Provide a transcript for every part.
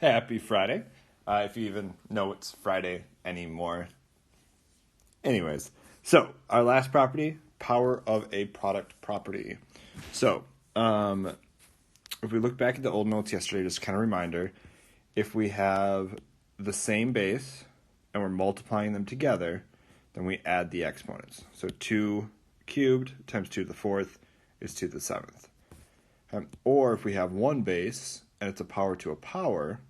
Happy Friday. If you even know it's Friday anymore. Anyways, so our last property, power of a product property. So, if we look back at the old notes yesterday, just kind of reminder, if we have the same base and we're multiplying them together, then we add the exponents. So 2 cubed times 2 to the 4th is 2 to the 7th. Or if we have one base and it's a power to a power,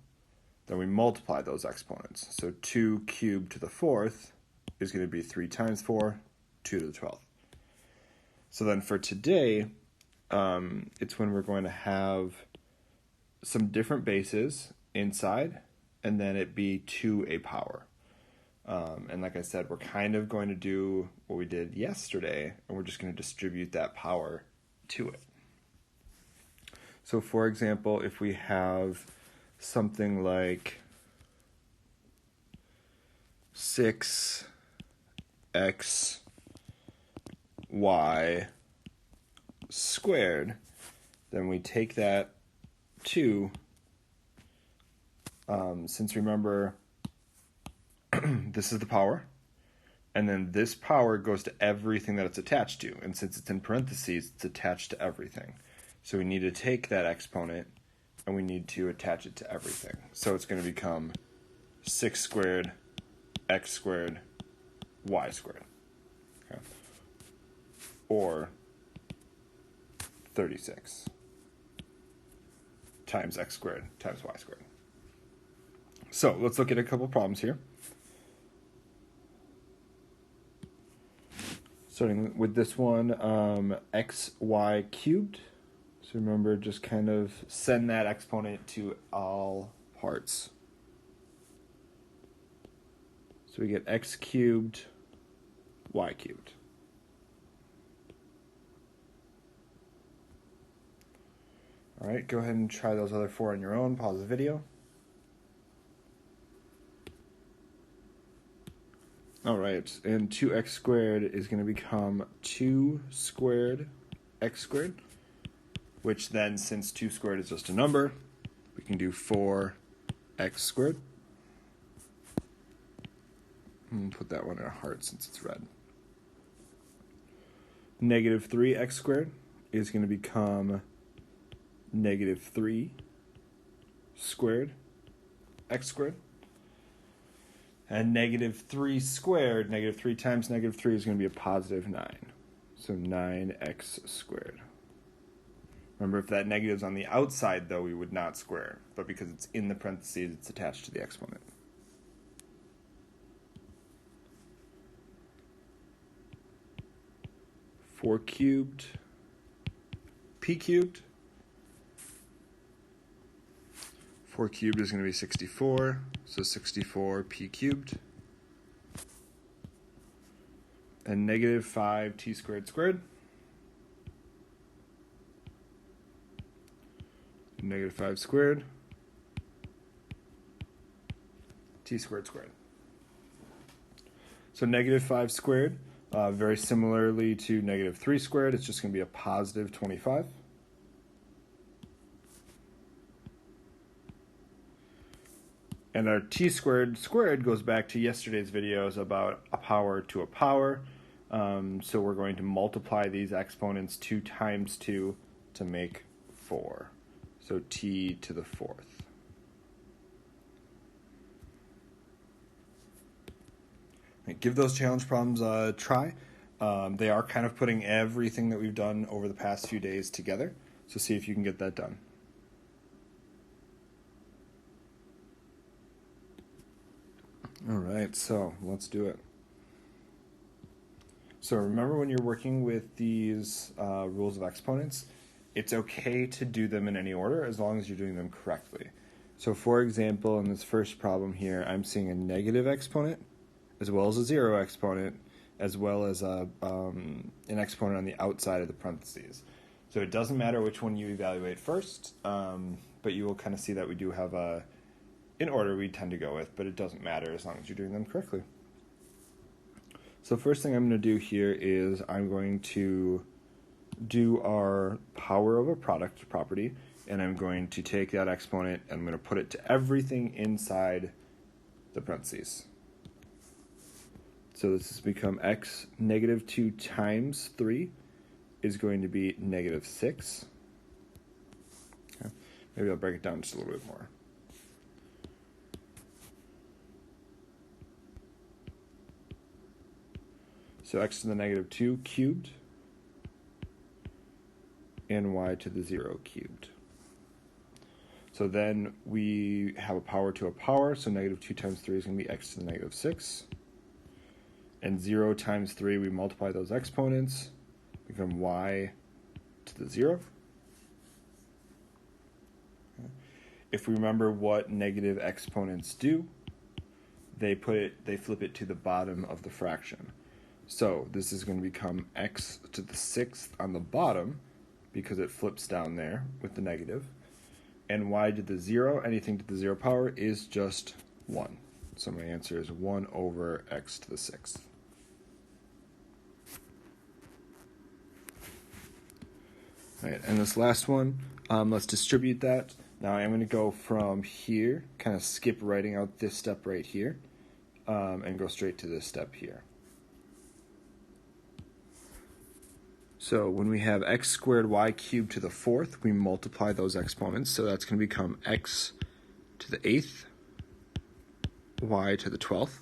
then we multiply those exponents. So 2 cubed to the 4th is going to be 3 times 4, 2 to the 12th. So then for today, it's when we're going to have some different bases inside, and then it be to a power. And like I said, we're kind of going to do what we did yesterday, and we're just going to distribute that power to it. So for example, if we have something like 6x y squared, then we take that 2, since remember, this is the power, and then this power goes to everything that it's attached to, and since it's in parentheses, it's attached to everything. So we need to take that exponent, and we need to attach it to everything. So it's going to become 6 squared, x squared, y squared. Okay. Or 36 times x squared times y squared. So let's look at a couple problems here. Starting with this one, xy cubed. So remember, just kind of send that exponent to all parts. So we get x cubed, y cubed. All right, go ahead and try those other 4 on your own. Pause the video. All right, and 2x squared is going to become 2 squared x squared, which then, since 2 squared is just a number, we can do 4x squared. And put that one in a heart since it's red. Negative 3x squared is going to become negative 3 squared x squared. And negative 3 squared, negative 3 times negative 3 is going to be a positive 9. So 9x squared. Remember, if that negative is on the outside, though, we would not square. But because it's in the parentheses, it's attached to the exponent. Four cubed, p cubed. 4 cubed is going to be 64, so 64 p cubed. And negative 5 t squared squared. Negative 5 squared. T squared squared. So negative 5 squared, very similarly to negative 3 squared, it's just going to be a positive 25. And our t squared squared goes back to yesterday's videos about a power to a power. So we're going to multiply these exponents 2 times 2 to make 4. So t to the 4th. Give those challenge problems a try. They are kind of putting everything that we've done over the past few days together. So see if you can get that done. All right, so let's do it. So remember, when you're working with these rules of exponents, it's okay to do them in any order as long as you're doing them correctly. So for example, in this first problem here, I'm seeing a negative exponent as well as a 0 exponent as well as an exponent on the outside of the parentheses. So it doesn't matter which one you evaluate first, but you will kind of see that we do have in order we tend to go with, but it doesn't matter as long as you're doing them correctly. So first thing I'm going to do here is I'm going to do our power of a product property and I'm going to take that exponent and I'm going to put it to everything inside the parentheses. So this has become x negative 2 times 3 is going to be negative 6. Okay. Maybe I'll break it down just a little bit more. So x to the negative 2 cubed and y to the 0 cubed. So then we have a power to a power, so negative 2 times 3 is going to be x to the negative 6. And 0 times 3, we multiply those exponents, become y to the 0. If we remember what negative exponents do, they flip it to the bottom of the fraction. So this is going to become x to the 6th on the bottom, because it flips down there with the negative. And y to the 0, anything to the 0 power, is just 1. So my answer is 1 over x to the 6th. All right, and this last one, let's distribute that. Now I'm going to go from here, kind of skip writing out this step right here, and go straight to this step here. So when we have x squared y cubed to the 4th, we multiply those exponents. So that's going to become x to the 8th, y to the 12th,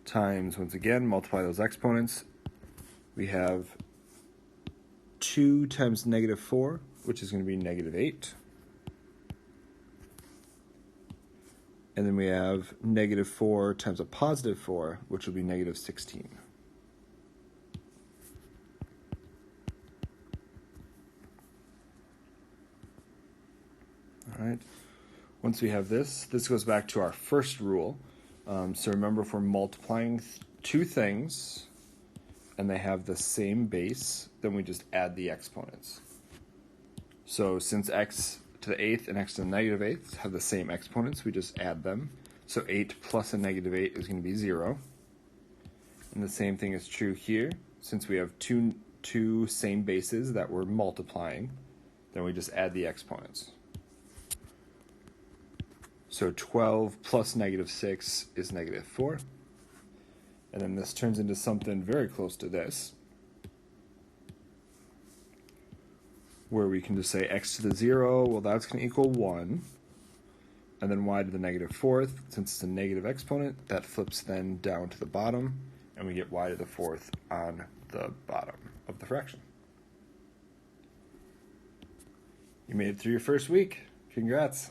times, once again, multiply those exponents. We have 2 times negative 4, which is going to be negative 8. And then we have negative 4 times a positive 4, which will be negative 16. All right. Once we have this goes back to our first rule. So remember, if we're multiplying two things and they have the same base, then we just add the exponents. So since x to the 8th and x to the negative 8th have the same exponents, we just add them. So 8 plus a negative 8 is going to be 0. And the same thing is true here. Since we have two same bases that we're multiplying, then we just add the exponents. So 12 plus negative 6 is negative 4. And then this turns into something very close to this, where we can just say x to the 0, well, that's going to equal 1. And then y to the negative 4th, since it's a negative exponent, that flips then down to the bottom, and we get y to the 4th on the bottom of the fraction. You made it through your first week. Congrats.